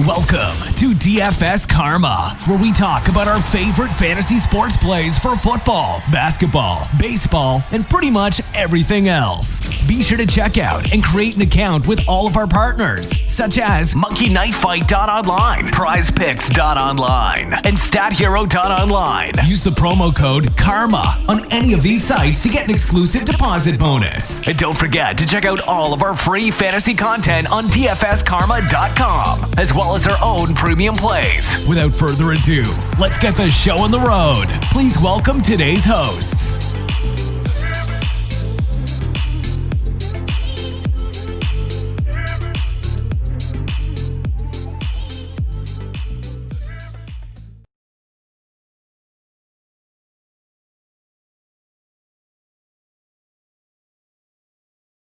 Welcome to DFS Karma, where we talk about our favorite fantasy sports plays for football, basketball, baseball, and pretty much everything else. Be sure to check out and create an account with all of our partners, such as MonkeyKnifeFight.online, PrizePicks.online, and StatHero.online. Use the promo code KARMA on any of these sites to get an exclusive deposit bonus. And don't forget to check out all of our free fantasy content on DFSKarma.com, as well as our own premium plays. Without further ado, let's get the show on the road. Please welcome today's hosts.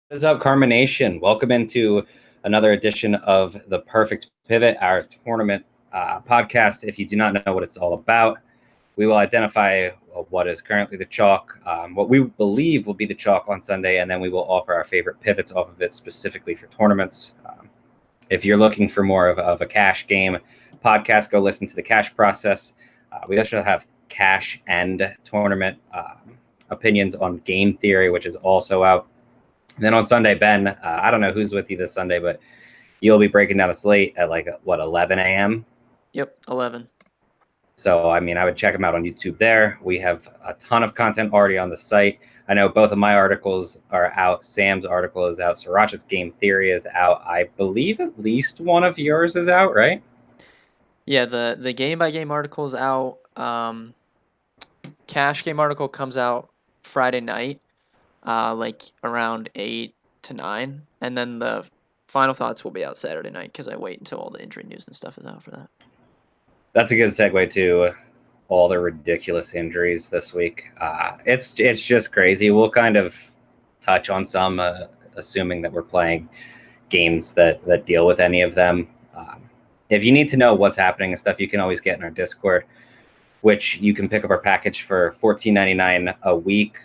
What is up, Karma Nation? Welcome into another edition of The Perfect Pivot, our tournament podcast. If you do not know what it's all about, we will identify what is currently the chalk, what we believe will be the chalk on Sunday, and then we will offer our favorite pivots off of it specifically for tournaments. If you're looking for more of a cash game podcast, go listen to the Cash Process. We also have cash and tournament opinions on game theory, which is also out. And then on Sunday, Ben, I don't know who's with you this Sunday, but you'll be breaking down a slate at 11 a.m.? Yep, 11. So, I would check them out on YouTube there. We have a ton of content already on the site. I know both of my articles are out. Sam's article is out. Sriracha's game theory is out. I believe at least one of yours is out, right? Yeah, the game-by-game article is out. Cash game article comes out Friday night. Around 8 to 9, and then the final thoughts will be out Saturday night because I wait until all the injury news and stuff is out for that. That's a good segue to all the ridiculous injuries this week. It's just crazy. We'll kind of touch on some, assuming that we're playing games that deal with any of them. If you need to know what's happening and stuff, you can always get in our Discord, which you can pick up our package for $14.99 a week.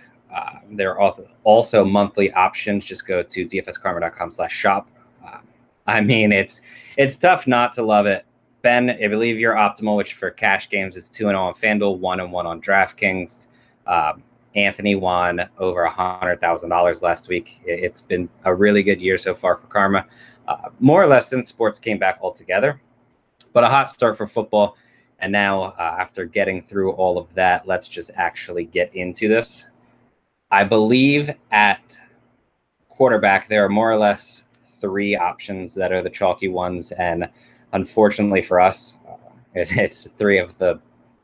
There are also monthly options. Just go to dfskarma.com/shop. It's tough not to love it. Ben, I believe you're optimal, which for cash games is 2-0 on FanDuel, 1-1 on DraftKings. Anthony won over $100,000 last week. It's been a really good year so far for Karma, more or less since sports came back altogether. But a hot start for football. And now, after getting through all of that, let's just actually get into this. I believe at quarterback, there are more or less three options that are the chalky ones. And unfortunately for us, it's three of the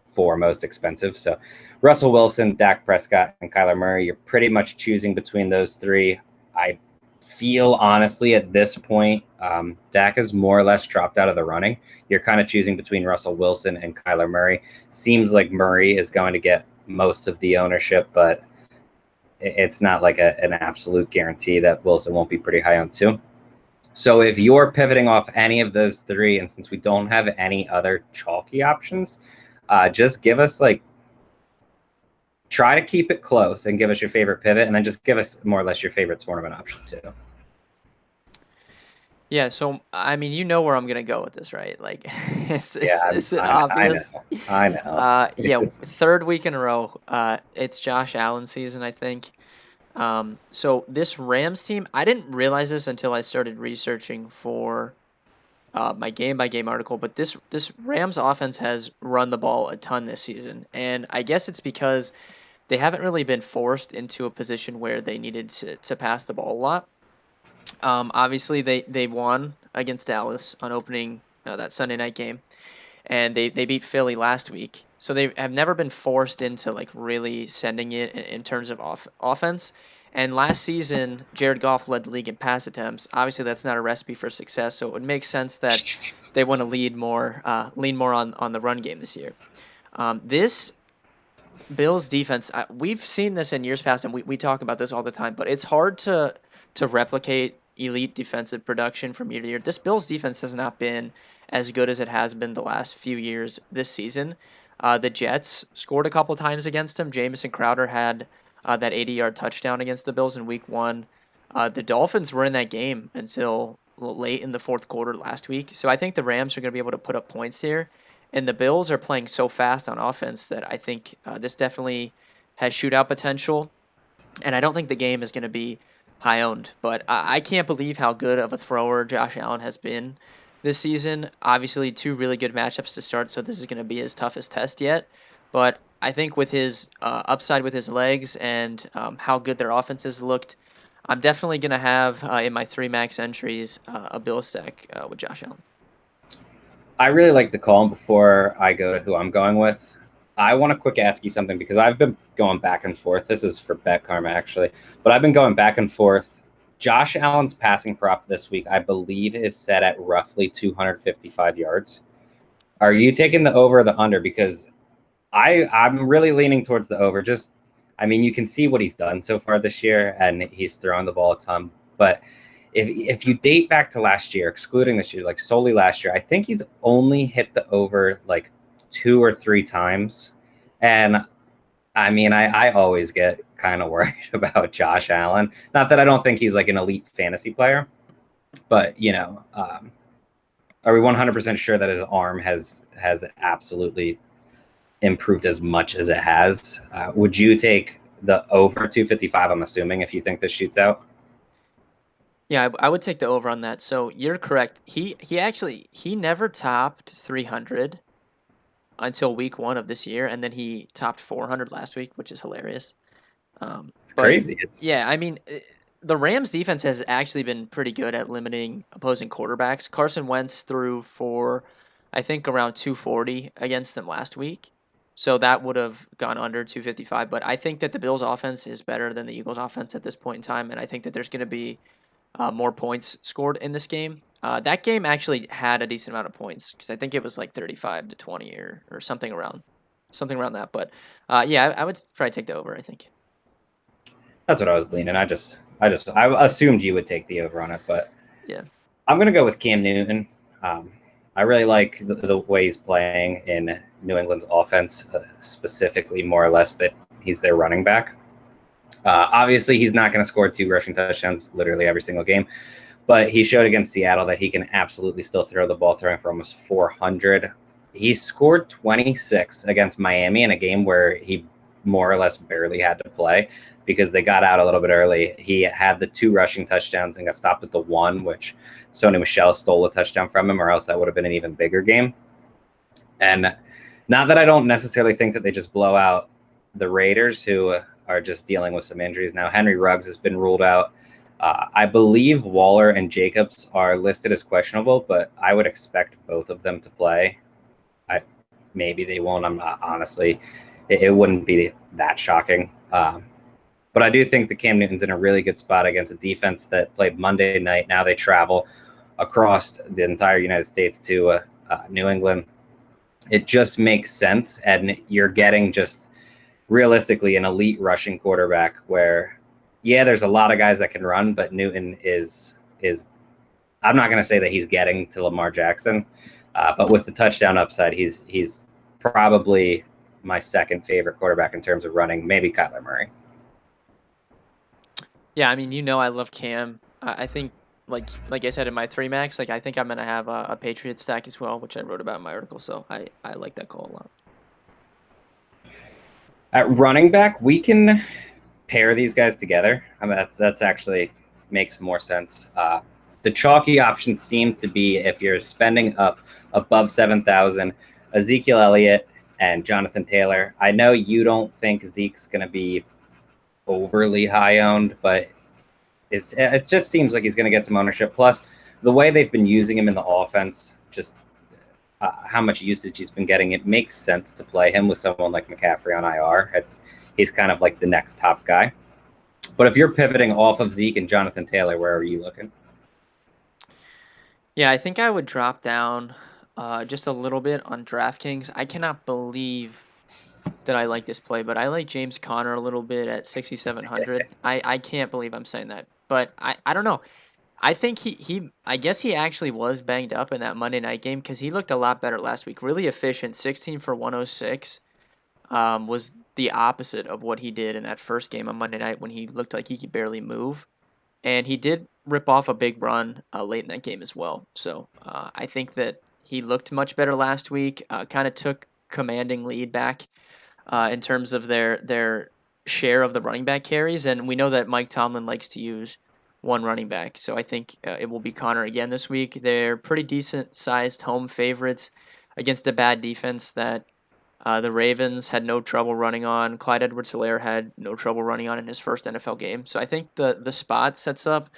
four most expensive. So Russell Wilson, Dak Prescott, and Kyler Murray, you're pretty much choosing between those three. I feel honestly at this point, Dak is more or less dropped out of the running. You're kind of choosing between Russell Wilson and Kyler Murray. Seems like Murray is going to get most of the ownership, but it's not like an absolute guarantee that Wilson won't be pretty high on two. So if you're pivoting off any of those three, and since we don't have any other chalky options, just give us try to keep it close and give us your favorite pivot, and then just give us more or less your favorite tournament option too. Yeah, so you know where I'm gonna go with this, right? It's obvious. I know. Third week in a row. It's Josh Allen season, I think. So this Rams team, I didn't realize this until I started researching for my game-by-game article, but this Rams offense has run the ball a ton this season, and I guess it's because they haven't really been forced into a position where they needed to pass the ball a lot. Obviously, they won against Dallas on opening that Sunday night game, and they beat Philly last week. So they have never been forced into really sending it in terms of offense. And last season, Jared Goff led the league in pass attempts. Obviously, that's not a recipe for success, so it would make sense that they want to lean more on the run game this year. This Bills defense, we've seen this in years past, and we talk about this all the time, but it's hard to replicate elite defensive production from year to year. This Bills defense has not been as good as it has been the last few years this season. The Jets scored a couple times against him. Jamison Crowder had that 80-yard touchdown against the Bills in Week 1. The Dolphins were in that game until late in the fourth quarter last week. So I think the Rams are going to be able to put up points here. And the Bills are playing so fast on offense that I think this definitely has shootout potential. And I don't think the game is going to be high owned. But I can't believe how good of a thrower Josh Allen has been this season. Obviously, two really good matchups to start, so this is going to be his toughest test yet. But I think with his upside with his legs and how good their offense has looked, I'm definitely going to have in my three max entries a bill stack with Josh Allen. I really like the call. Before I go to who I'm going with, I want to quick ask you something because I've been going back and forth. This is for Bet Karma, actually, but I've been going back and forth. Josh Allen's passing prop this week, I believe, is set at roughly 255 yards. Are you taking the over or the under? Because I'm really leaning towards the over. Just, I mean, you can see what he's done so far this year, and he's thrown the ball a ton. But if you date back to last year, excluding this year, like solely last year, I think he's only hit the over like 2 or 3 times. And I mean, I always get kind of worried about Josh Allen. Not that I don't think he's like an elite fantasy player, but are we 100% sure that his arm has absolutely improved as much as it has? Would you take the over 255? I'm assuming if you think this shoots out. Yeah, I would take the over on that. So you're correct. He never topped 300 until week 1 of this year, and then he topped 400 last week, which is hilarious. It's But crazy. yeah, I mean, the Rams defense has actually been pretty good at limiting opposing quarterbacks. Carson Wentz threw for, I think, around 240 against them last week. So that would have gone under 255. But I think that the Bills' offense is better than the Eagles' offense at this point in time. And I think that there's going to be more points scored in this game. That game actually had a decent amount of points because I think it was like 35-20 or something around that. But yeah, I would probably take the over, I think. That's what I was leaning. I assumed you would take the over on it, but Yeah. I'm gonna go with Cam Newton. I really like the way he's playing in New England's offense, specifically more or less that he's their running back. Obviously, he's not going to score 2 rushing touchdowns literally every single game, but he showed against Seattle that he can absolutely still throw the ball, throwing for almost 400. He scored 26 against Miami in a game where he more or less barely had to play because they got out a little bit early. He had the 2 rushing touchdowns and got stopped at the 1, which Sony Michel stole a touchdown from him, or else that would have been an even bigger game. And not that I don't necessarily think that they just blow out the Raiders, who are just dealing with some injuries now. Henry Ruggs has been ruled out. I believe Waller and Jacobs are listed as questionable, but I would expect both of them to play. Maybe they won't. I'm not, honestly. It wouldn't be that shocking. But I do think that Cam Newton's in a really good spot against a defense that played Monday night. Now they travel across the entire United States to New England. It just makes sense, and you're getting just realistically an elite rushing quarterback where, yeah, there's a lot of guys that can run, but Newton is I'm not going to say that he's getting to Lamar Jackson, but with the touchdown upside, he's probably my second favorite quarterback in terms of running, maybe Kyler Murray. Yeah, I mean, I love Cam. I think, like I said in my 3 max, like I think I'm gonna have a Patriot stack as well, which I wrote about in my article. So I like that call a lot. At running back, we can pair these guys together. I mean, that's actually makes more sense. The chalky options seem to be if you're spending up above 7,000, Ezekiel Elliott and Jonathan Taylor. I know you don't think Zeke's going to be overly high owned, but it just seems like he's going to get some ownership. Plus, the way they've been using him in the offense, just how much usage he's been getting, it makes sense to play him with someone like McCaffrey on IR. He's kind of like the next top guy. But if you're pivoting off of Zeke and Jonathan Taylor, where are you looking? Yeah, I think I would drop down just a little bit on DraftKings. I cannot believe that I like this play, but I like James Conner a little bit at 6,700. I can't believe I'm saying that, but I don't know. I think I guess he actually was banged up in that Monday night game because he looked a lot better last week. Really efficient, 16 for 106. Was the opposite of what he did in that first game on Monday night when he looked like he could barely move. And he did rip off a big run late in that game as well. So I think that he looked much better last week. Kind of took commanding lead back in terms of their share of the running back carries, and we know that Mike Tomlin likes to use one running back. So I think it will be Connor again this week. They're pretty decent sized home favorites against a bad defense that the Ravens had no trouble running on. Clyde Edwards-Helaire had no trouble running on in his first NFL game. So I think the spot sets up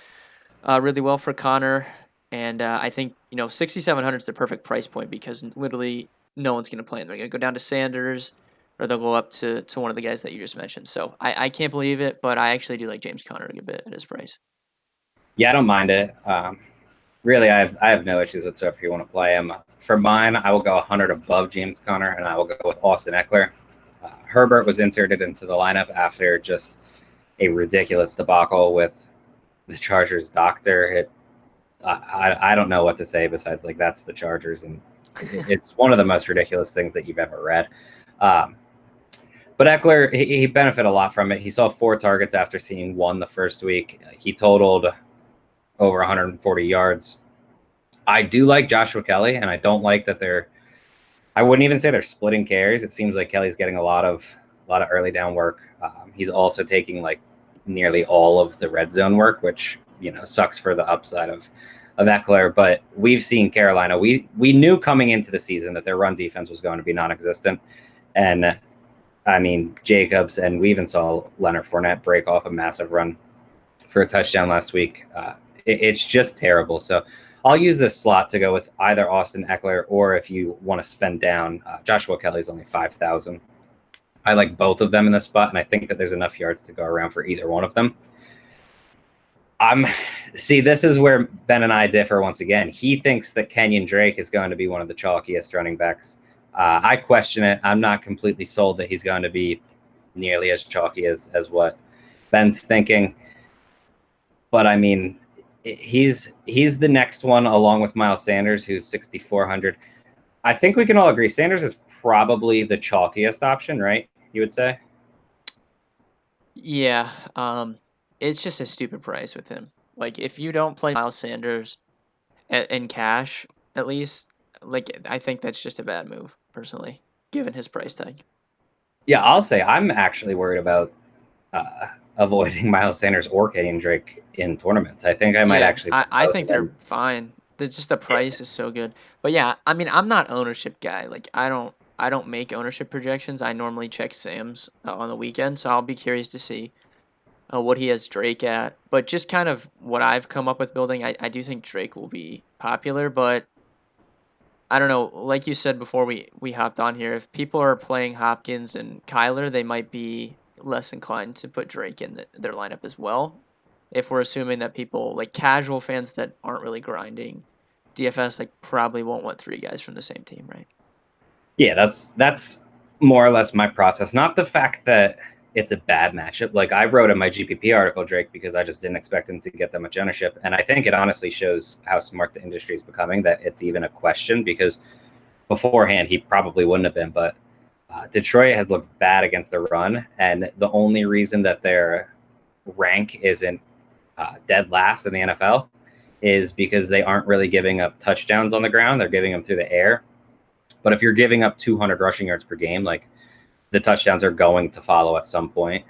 really well for Connor. And I think, 6,700 is the perfect price point because literally no one's going to play him. They're going to go down to Sanders or they'll go up to one of the guys that you just mentioned. So I can't believe it, but I actually do like James Conner a bit at his price. Yeah, I don't mind it. Really, I have no issues whatsoever if you want to play him. For mine, I will go 100 above James Conner, and I will go with Austin Eckler. Herbert was inserted into the lineup after just a ridiculous debacle with the Chargers doctor. I don't know what to say besides like that's the Chargers, and it's one of the most ridiculous things that you've ever read. But Eckler, he benefited a lot from it. He saw 4 targets after seeing 1 the first week. He totaled over 140 yards. I do like Joshua Kelly, and I don't like that I wouldn't even say they're splitting carries. It seems like Kelly's getting a lot of early down work. He's also taking like nearly all of the red zone work, which sucks for the upside of Eckler. But we've seen Carolina. We knew coming into the season that their run defense was going to be non-existent, and I mean Jacobs, and we even saw Leonard Fournette break off a massive run for a touchdown last week. It's just terrible. So I'll use this slot to go with either Austin Eckler, or if you want to spend down, Joshua Kelly's only 5,000. I like both of them in this spot, and I think that there's enough yards to go around for either one of them. This is where Ben and I differ once again. He thinks that Kenyon Drake is going to be one of the chalkiest running backs. I question it. I'm not completely sold that he's going to be nearly as chalky as what Ben's thinking. But I mean, he's the next one along with Miles Sanders, who's 6,400. I think we can all agree Sanders is probably the chalkiest option, right? You would say? Yeah, it's just a stupid price with him. Like if you don't play Miles Sanders in cash, at least, like I think that's just a bad move personally, given his price tag. Yeah, I'll say I'm actually worried about avoiding Miles Sanders or Kenyon Drake in tournaments. I think I might actually. I think they're fine. The price is so good. But yeah, I mean, I'm not ownership guy. Like I don't make ownership projections. I normally check Sam's on the weekend, so I'll be curious to see what he has Drake at. But just kind of what I've come up with building, I do think Drake will be popular, but I don't know. Like you said before we hopped on here, if people are playing Hopkins and Kyler, they might be less inclined to put Drake in their lineup as well. If we're assuming that people, like casual fans that aren't really grinding DFS, like probably won't want 3 guys from the same team, right? Yeah, that's more or less my process. Not the fact that it's a bad matchup. Like I wrote in my GPP article, Drake, because I just didn't expect him to get that much ownership. And I think it honestly shows how smart the industry is becoming that it's even a question, because beforehand he probably wouldn't have been. But Detroit has looked bad against the run. And the only reason that their rank isn't dead last in the NFL is because they aren't really giving up touchdowns on the ground. They're giving them through the air. But if you're giving up 200 rushing yards per game, like the touchdowns are going to follow at some point.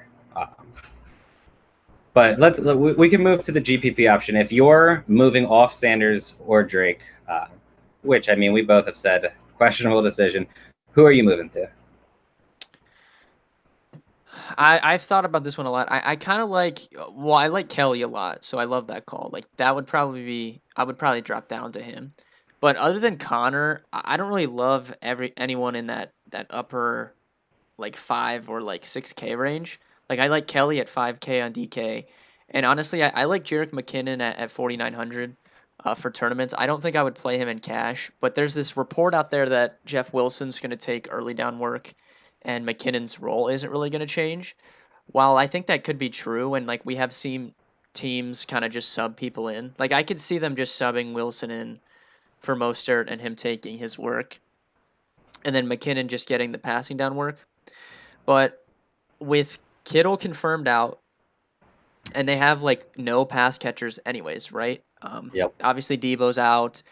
But we can move to the GPP option. If you're moving off Sanders or Drake, which I mean, we both have said questionable decision, who are you moving to? I've thought about this one a lot. I kind of I like Kelly a lot, so I love that call. Like that would probably be, I would probably drop down to him. But other than Connor, I don't really love anyone in that upper like 5 or like 6K range. Like I like Kelly at 5K on DK, and honestly, I like Jerick McKinnon at 4,900 for tournaments. I don't think I would play him in cash, but there's this report out there that Jeff Wilson's going to take early down work, and McKinnon's role isn't really going to change. While I think that could be true, and like we have seen teams kind of just sub people in, like I could see them just subbing Wilson in for Mostert and him taking his work, and then McKinnon just getting the passing down work. But with Kittle confirmed out, and they have like no pass catchers anyways, right? Yep. Obviously Debo's out,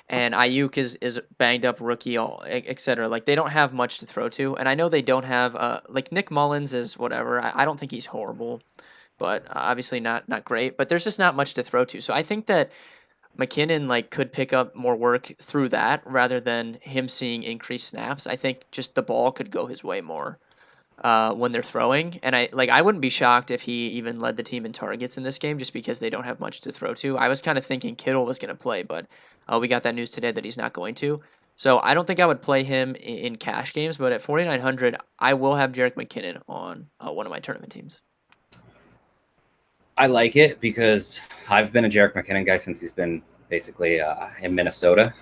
and Ayuk is banged up rookie, etc. Like they don't have much to throw to, and I know they don't have like Nick Mullins is whatever. I don't think he's horrible, but obviously not great. But there's just not much to throw to. So I think that McKinnon like could pick up more work through that rather than him seeing increased snaps. I think just the ball could go his way more when they're throwing. And I wouldn't be shocked if he even led the team in targets in this game just because they don't have much to throw to. I was kind of thinking Kittle was going to play, but we got that news today that he's not going to. So I don't think I would play him in cash games, but at 4,900, I will have Jerick McKinnon on one of my tournament teams. I like it because I've been a Jerick McKinnon guy since he's been basically in Minnesota.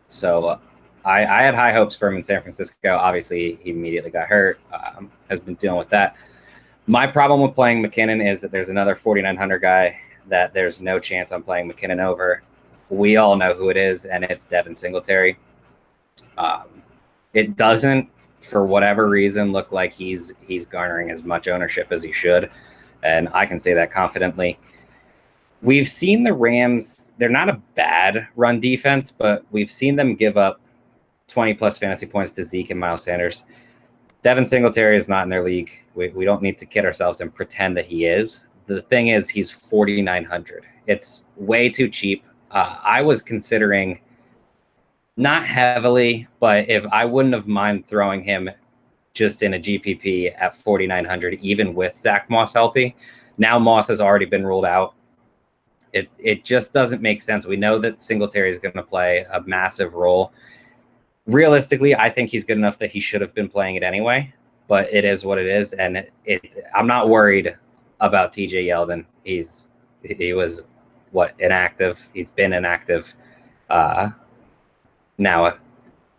So I had high hopes for him in San Francisco. Obviously, he immediately got hurt, has been dealing with that. My problem with playing McKinnon is that there's another 4,900 guy that there's no chance I'm playing McKinnon over. We all know who it is, and it's Devin Singletary. It doesn't, for whatever reason, look like he's garnering as much ownership as he should, and I can say that confidently. We've seen the Rams, they're not a bad run defense, but we've seen them give up 20-plus fantasy points to Zeke and Miles Sanders. Devin Singletary is not in their league. We don't need to kid ourselves and pretend that he is. The thing is, he's 4,900. It's way too cheap. I was considering, not heavily, but if I wouldn't have mind throwing him just in a GPP at 4,900, even with Zach Moss healthy. Now Moss has already been ruled out. It just doesn't make sense. We know that Singletary is going to play a massive role. Realistically, I think he's good enough that he should have been playing it anyway, but it is what it is. And I'm not worried about TJ Yeldon. He was inactive. He's been inactive. Now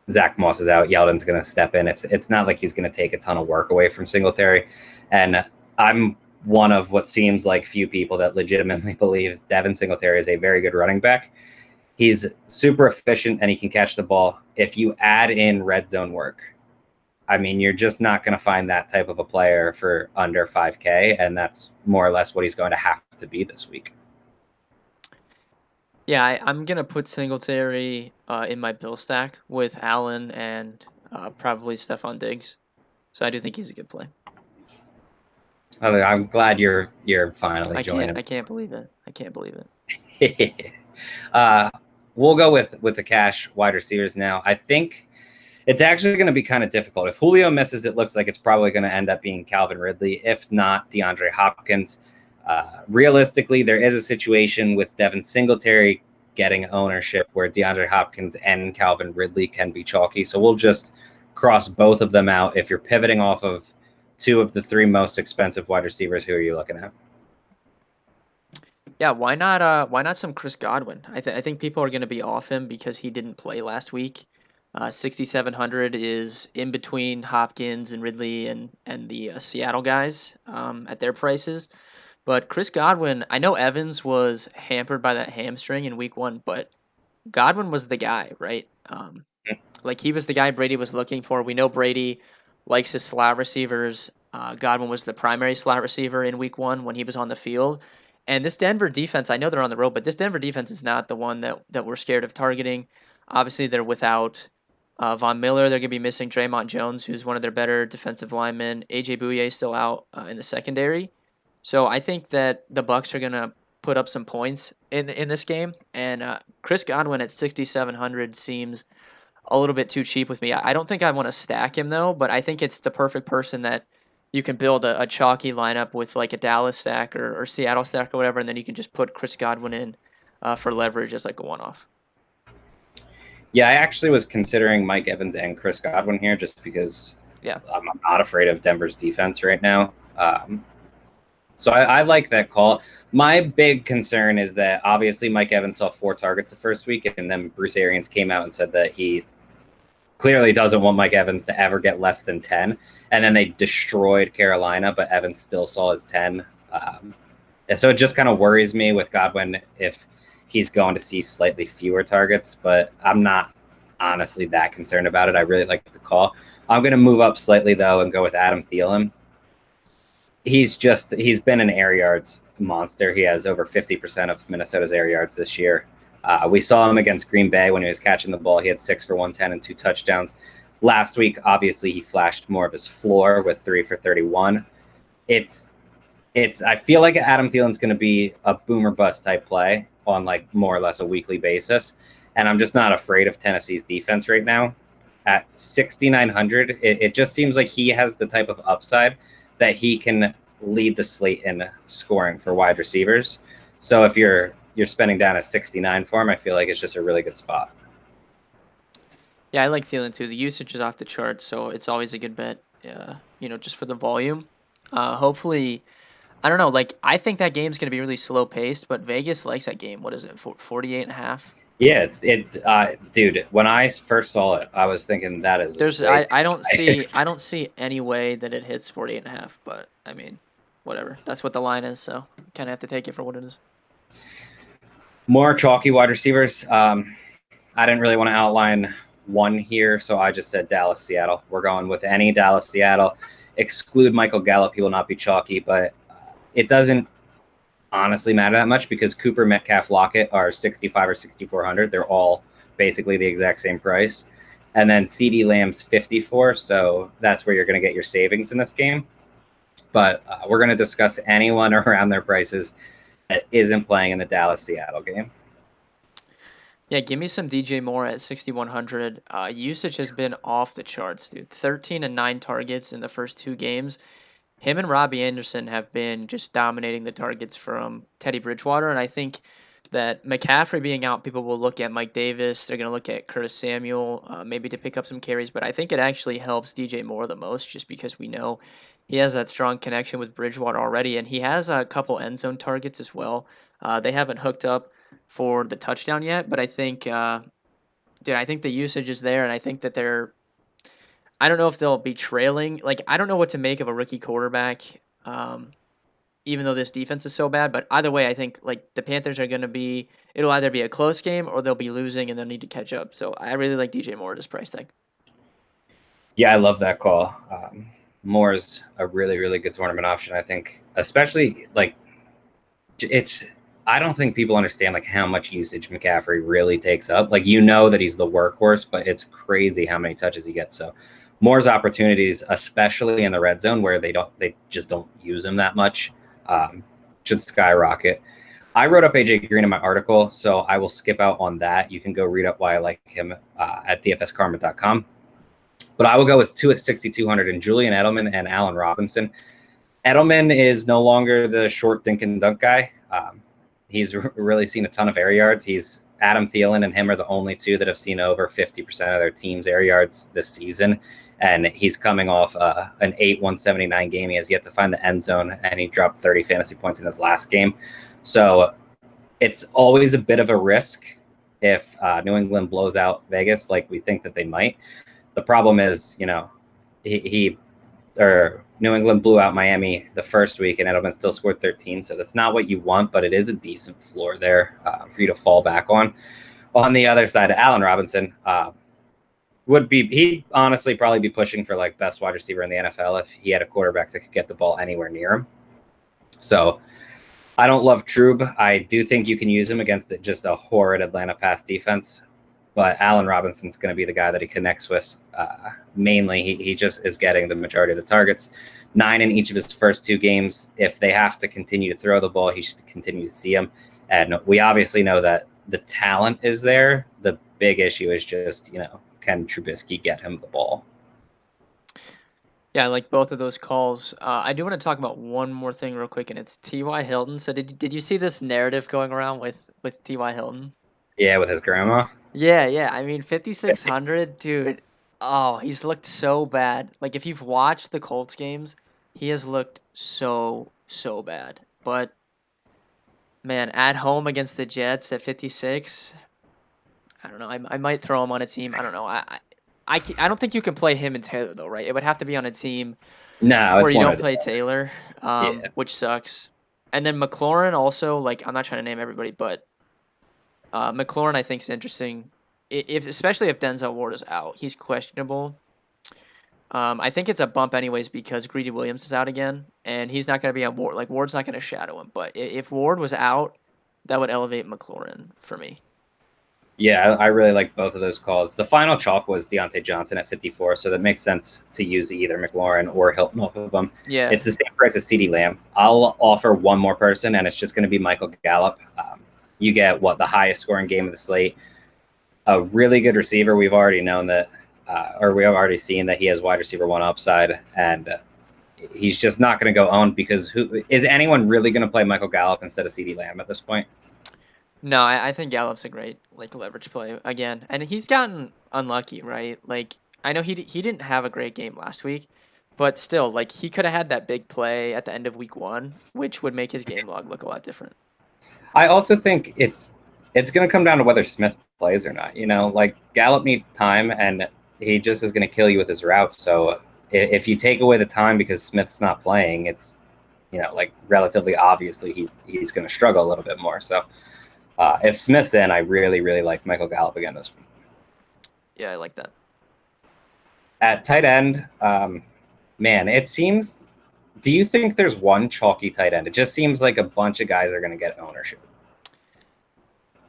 Zach Moss is out. Yeldon's going to step in. It's not like he's going to take a ton of work away from Singletary. And I'm one of what seems like few people that legitimately believe Devin Singletary is a very good running back. He's super efficient and he can catch the ball. If you add in red zone work, I mean, you're just not going to find that type of a player for under 5K, and that's more or less what he's going to have to be this week. Yeah, I'm going to put Singletary in my bill stack with Allen and probably Stephon Diggs. So I do think he's a good play. I'm glad you're finally joining. I can't believe it. I can't believe it. We'll go with the cash wide receivers now. I think it's actually going to be kind of difficult. If Julio misses, it looks like it's probably going to end up being Calvin Ridley. If not, DeAndre Hopkins. Realistically, there is a situation with Devin Singletary getting ownership where DeAndre Hopkins and Calvin Ridley can be chalky. So we'll just cross both of them out. If you're pivoting off of two of the three most expensive wide receivers, who are you looking at? Yeah, why not some Chris Godwin? I think people are going to be off him because he didn't play last week. 6,700 is in between Hopkins and Ridley and the Seattle guys at their prices. But Chris Godwin, I know Evans was hampered by that hamstring in week 1, but Godwin was the guy, right? Like he was the guy Brady was looking for. We know Brady likes his slot receivers. Godwin was the primary slot receiver in week 1 when he was on the field. And this Denver defense, I know they're on the road, but this Denver defense is not the one that we're scared of targeting. Obviously, they're without Von Miller. They're going to be missing Draymond Jones, who's one of their better defensive linemen. AJ Bouye is still out in the secondary. So I think that the Bucs are going to put up some points in this game. And Chris Godwin at 6,700 seems a little bit too cheap with me. I don't think I want to stack him, though, but I think it's the perfect person that you can build a chalky lineup with like a Dallas stack or Seattle stack or whatever, and then you can just put Chris Godwin in for leverage as like a one-off. Yeah, I actually was considering Mike Evans and Chris Godwin here just because I'm not afraid of Denver's defense right now. So I like that call. My big concern is that obviously Mike Evans saw 4 targets the first week, and then Bruce Arians came out and said that he clearly doesn't want Mike Evans to ever get less than 10. And then they destroyed Carolina, but Evans still saw his 10. And so it just kind of worries me with Godwin if he's going to see slightly fewer targets, but I'm not honestly that concerned about it. I really like the call. I'm going to move up slightly, though, and go with Adam Thielen. he's been an air yards monster. He has over 50% of Minnesota's air yards this year. We saw him against Green Bay when he was catching the ball. He had 6 for 110 and 2 touchdowns. Last week, obviously, he flashed more of his floor with 3 for 31. It's I feel like Adam Thielen's going to be a boomer bust type play on like more or less a weekly basis, and I'm just not afraid of Tennessee's defense right now. At 6,900, it just seems like he has the type of upside that he can lead the slate in scoring for wide receivers. So if you're spending down a 69 for him, I feel like it's just a really good spot. Yeah, I like Thielen too. The usage is off the charts, so it's always a good bet. Just for the volume. Hopefully, I don't know. Like, I think that game's going to be really slow paced, but Vegas likes that game. What is it? 48.5? Yeah, dude. When I first saw it, I was thinking that is I don't see any way that it hits 48.5, but I mean, whatever. That's what the line is, so kind of have to take it for what it is. More chalky wide receivers. I didn't really want to outline one here, so I just said Dallas, Seattle. We're going with any Dallas, Seattle. Exclude Michael Gallup. He will not be chalky, but it doesn't honestly matter that much because Cooper, Metcalf, Lockett are 65 or 6,400. They're all basically the exact same price. And then CD Lamb's 54, so that's where you're going to get your savings in this game. But we're going to discuss anyone around their prices that isn't playing in the Dallas-Seattle game. Yeah, give me some DJ Moore at 6,100. Usage has been off the charts, dude. 13 and 9 targets in the first 2 games. Him and Robbie Anderson have been just dominating the targets from Teddy Bridgewater, and I think that McCaffrey being out, people will look at Mike Davis. They're going to look at Curtis Samuel, maybe to pick up some carries, but I think it actually helps DJ Moore the most just because we know he has that strong connection with Bridgewater already, and he has a couple end zone targets as well. They haven't hooked up for the touchdown yet, but I think, I think the usage is there, and I think that I don't know if they'll be trailing. Like, I don't know what to make of a rookie quarterback, even though this defense is so bad. But either way, I think like the Panthers are going to be. It'll either be a close game or they'll be losing and they'll need to catch up. So I really like DJ Moore at his price tag. Yeah, I love that call. Moore's a really, really good tournament option. I think, especially like I don't think people understand like how much usage McCaffrey really takes up. Like, that he's the workhorse, but it's crazy how many touches he gets. So Moore's opportunities, especially in the red zone where they just don't use him that much, should skyrocket. I wrote up AJ Green in my article, so I will skip out on that. You can go read up why I like him at dfskarma.com. But I will go with 2 at 6,200 and Julian Edelman and Allen Robinson. Edelman is no longer the short dink and dunk guy. He's really seen a ton of air yards. Adam Thielen and him are the only two that have seen over 50% of their team's air yards this season. And he's coming off an 8-179 game. He has yet to find the end zone, and he dropped 30 fantasy points in his last game. So it's always a bit of a risk if New England blows out Vegas like we think that they might. The problem is, New England blew out Miami the first week, and Edelman still scored 13. So that's not what you want, but it is a decent floor there for you to fall back on. On the other side, Allen Robinson he'd honestly probably be pushing for like best wide receiver in the NFL if he had a quarterback that could get the ball anywhere near him. So I don't love Trube. I do think you can use him against just a horrid Atlanta pass defense. But Allen Robinson's going to be the guy that he connects with. Mainly, he just is getting the majority of the targets. 9 in each of his first 2 games. If they have to continue to throw the ball, he should continue to see him. And we obviously know that the talent is there. The big issue is just, can Trubisky get him the ball? Yeah, I like both of those calls. I do want to talk about one more thing real quick, and it's T.Y. Hilton. So did you see this narrative going around with T.Y. Hilton? Yeah, with his grandma. Yeah. I mean, 5,600, dude. Oh, he's looked so bad. Like, if you've watched the Colts games, he has looked so bad. But, man, at home against the Jets at 56, I don't know. I might throw him on a team. I don't know. I don't think you can play him and Taylor, though, right? It would have to be on a team where you don't play Taylor, which sucks. And then McLaurin also, like, I'm not trying to name everybody, but McLaurin, I think, is interesting. Especially if Denzel Ward is out, he's questionable. I think it's a bump anyways because Greedy Williams is out again, and he's not going to be on Ward. Like Ward's not going to shadow him. But if Ward was out, that would elevate McLaurin for me. Yeah, I really like both of those calls. The final chalk was Deontay Johnson at 54, so that makes sense to use either McLaurin or Hilton off of them. Yeah, It's the same price as CeeDee Lamb. I'll offer one more person, and it's just going to be Michael Gallup. You get the highest scoring game of the slate. A really good receiver. We've already known that, or we have already seen that he has wide receiver one upside, and he's just not going to go owned because who is anyone really going to play Michael Gallup instead of CeeDee Lamb at this point? no, I think Gallup's a great leverage play again, and he's gotten unlucky, right? Like I know he didn't have a great game last week, but still, like he could have had that big play at the end of week 1, which would make his game log look a lot different. I also think it's going to come down to whether Smith plays or not. Like Gallup needs time, and he just is going to kill you with his routes. So if you take away the time because Smith's not playing, it's like relatively obviously he's going to struggle a little bit more. So if Smith's in, I really really like Michael Gallup again this week. Yeah, I like that. At tight end, man, it seems. Do you think there's one chalky tight end? It just seems like a bunch of guys are going to get ownership.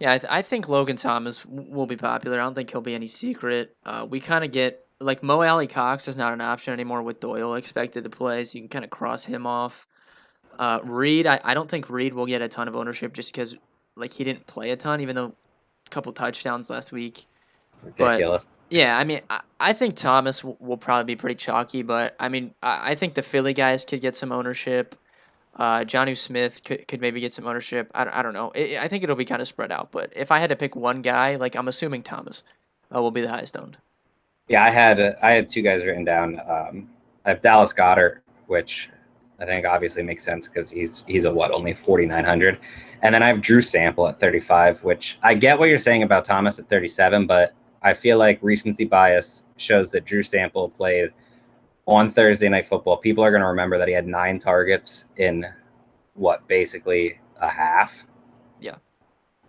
Yeah, I think Logan Thomas will be popular. I don't think he'll be any secret. We kind of get like Mo Alley Cox is not an option anymore with Doyle expected to play, so you can kind of cross him off. Reed, I don't think Reed will get a ton of ownership just because like he didn't play a ton, even though a couple touchdowns last week. Ridiculous. But yeah, I mean, I think Thomas will probably be pretty chalky, but I mean, I think the Philly guys could get some ownership. Jonnu Smith could maybe get some ownership. I don't know. I think it'll be kind of spread out. But if I had to pick one guy, like I'm assuming Thomas will be the highest owned. Yeah, I had two guys written down. I have Dallas Goedert, which I think obviously makes sense because he's a only 4,900, and then I have Drew Sample at 35, which I get what you're saying about Thomas at 37, but I feel like recency bias shows that Drew Sample played on Thursday Night Football. People are going to remember that he had 9 targets in basically a half. Yeah.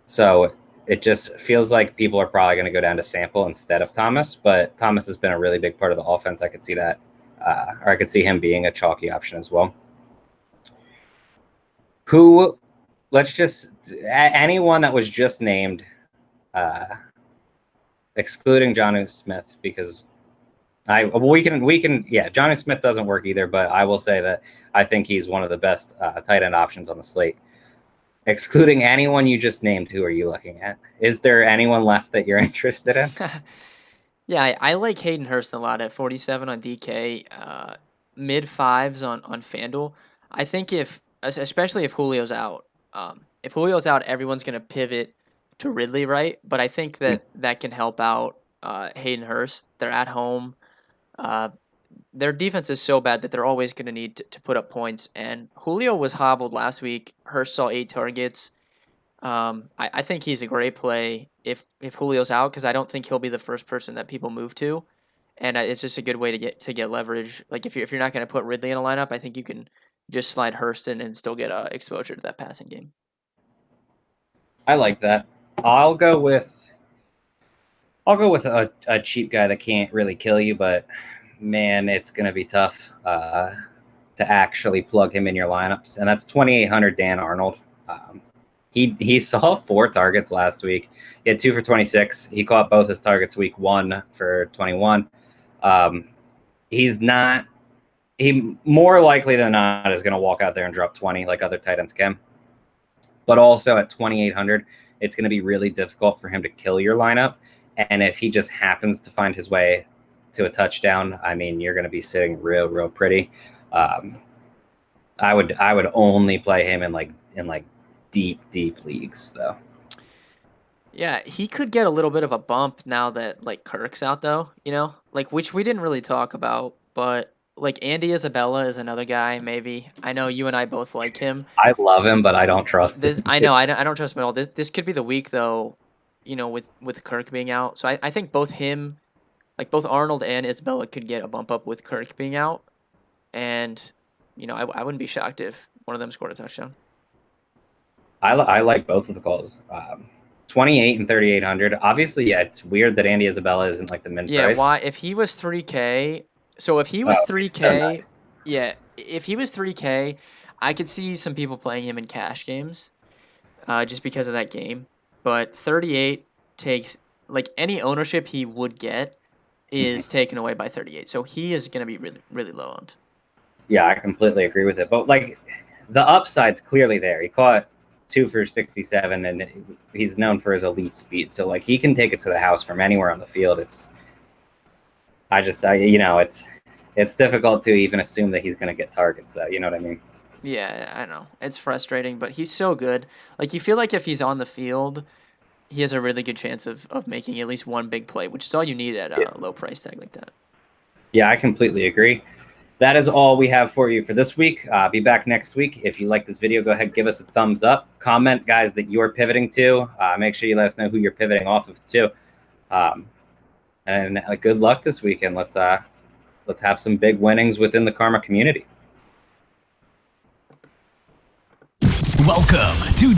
So it just feels like people are probably going to go down to Sample instead of Thomas, but Thomas has been a really big part of the offense. I could see that, or I could see him being a chalky option as well. Anyone that was just named, excluding Jonnu Smith, because Jonnu Smith doesn't work either, but I will say that I think he's one of the best tight end options on the slate. Excluding anyone you just named, who are you looking at? Is there anyone left that you're interested in? Yeah, I like Hayden Hurst a lot at 47 on DK, mid 5s on FanDuel. I think especially if Julio's out, everyone's going to pivot to Ridley, right? But I think that can help out Hayden Hurst. They're at home. Their defense is so bad that they're always going to need to put up points. And Julio was hobbled last week. Hurst saw 8 targets. I think he's a great play if Julio's out because I don't think he'll be the first person that people move to, and it's just a good way to get leverage. Like if you're not going to put Ridley in a lineup, I think you can just slide Hurst in and still get exposure to that passing game. I like that. I'll go with a cheap guy that can't really kill you, but man, it's going to be tough to actually plug him in your lineups, and that's 2,800 Dan Arnold. He saw 4 targets last week. He had 2 for 26. He caught both his targets week 1 for 21. He more likely than not is going to walk out there and drop 20 like other tight ends can. But also at 2,800, it's going to be really difficult for him to kill your lineup. And if he just happens to find his way to a touchdown, I mean, you're going to be sitting real, real pretty. I would only play him in deep leagues though. Yeah, he could get a little bit of a bump now that like Kirk's out though, which we didn't really talk about, but like Andy Isabella is another guy maybe. I know you and I both like him. I love him, but I don't trust him. I know I don't trust him at all. This could be the week though, with Kirk being out. So I think both Arnold and Isabella could get a bump up with Kirk being out, and I wouldn't be shocked if one of them scored a touchdown. I like both of the calls. 28 and 3,800. Obviously, yeah, it's weird that Andy Isabella isn't like the min price. Yeah, why? If he was 3K, So if he was Oh, 3K, so nice. yeah, if he was 3K, I could see some people playing him in cash games, just because of that game. But 38 takes like any ownership he would get is taken away by 38. So he is going to be really, really low owned. Yeah, I completely agree with it. But like, the upside's clearly there. He caught 2 for 67, and he's known for his elite speed. So like, he can take it to the house from anywhere on the field. It's difficult to even assume that he's going to get targets, though. You know what I mean? Yeah, I know. It's frustrating, but he's so good. Like, you feel like if he's on the field, he has a really good chance of making at least one big play, which is all you need at a low price tag like that. Yeah, I completely agree. That is all we have for you for this week. Be back next week. If you like this video, go ahead, give us a thumbs up. Comment, guys, that you're pivoting to. Make sure you let us know who you're pivoting off of too. And good luck this weekend. Let's have some big winnings within the Karma community. Welcome to